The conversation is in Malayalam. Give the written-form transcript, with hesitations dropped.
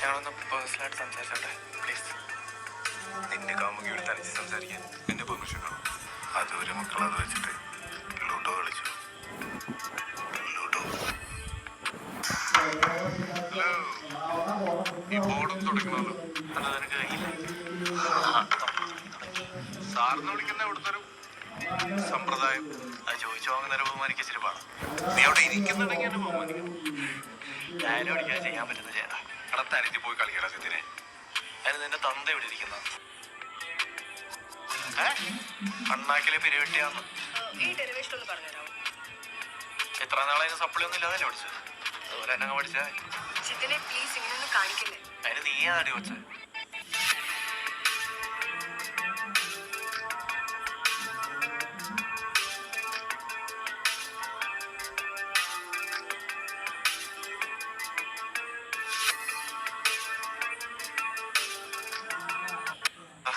ഞാനൊന്ന് പേഴ്സണലായിട്ട് സംസാരിച്ചോട്ടെ പ്ലീസ്. നിന്റെ കാമുകിയോട് തനിച്ച് സംസാരിക്കാൻ എന്റെ പെർമിഷൻ വേണം. അതുവരെ മക്കൾ അത് വെച്ചിട്ട് ലൂഡോ കളിച്ചു. ലൂഡോ ഈ ബോർഡൊന്നും തുടങ്ങണമല്ലോ. അത് നിനക്ക് കഴിയില്ല. സാറിന് വിളിക്കുന്ന ഇവിടുത്തെ ഒരു സമ്പ്രദായം. അത് ചോദിച്ചു വാങ്ങുന്നവരെ ബഹുമാനിക്കാൻ ഇച്ചിരി പാടാം. നീ അവിടെ ഇരിക്കുന്നുണ്ടെങ്കിൽ എന്നെ ബഹുമാനിക്കണം. കാര്യം ഓടിക്കാൻ ചെയ്യാൻ പറ്റുന്ന ചെയ്യണം. അടത്താനിച്ച് പോയി കളിക്കടാ സിദ്ധിനെ. അതിന് നിന്റെ തന്ത ഇവിടെ ഇരിക്കുന്ന അണ്ണാക്കിലെ പിരിവെട്ടിയാന്ന് എത്ര നാളെ സപ്ലി ഒന്നും ഇല്ലാതല്ലേ പഠിച്ചത്. അതുപോലെ എന്നെ പഠിച്ചാൽ ചിത്തിനെ പ്ലീസ് ഇങ്ങനെയൊന്നും കാണിക്കല്ലേ. അതിന് നീയാ അടി വെച്ചത്.